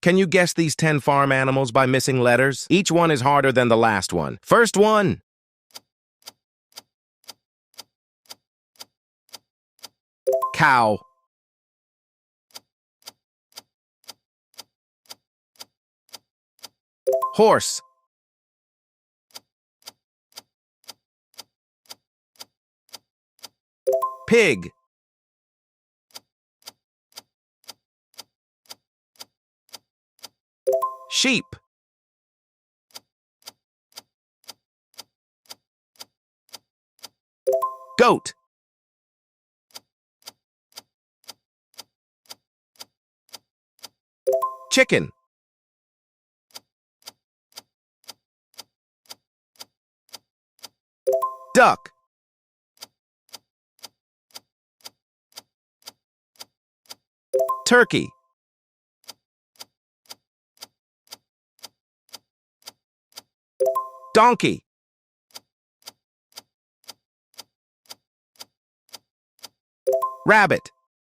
Can you guess these 10 farm animals by missing letters? Each one is harder than the last one. First one. Cow. Horse. Pig. Sheep. Goat. Chicken. Duck. Turkey. Donkey. Rabbit.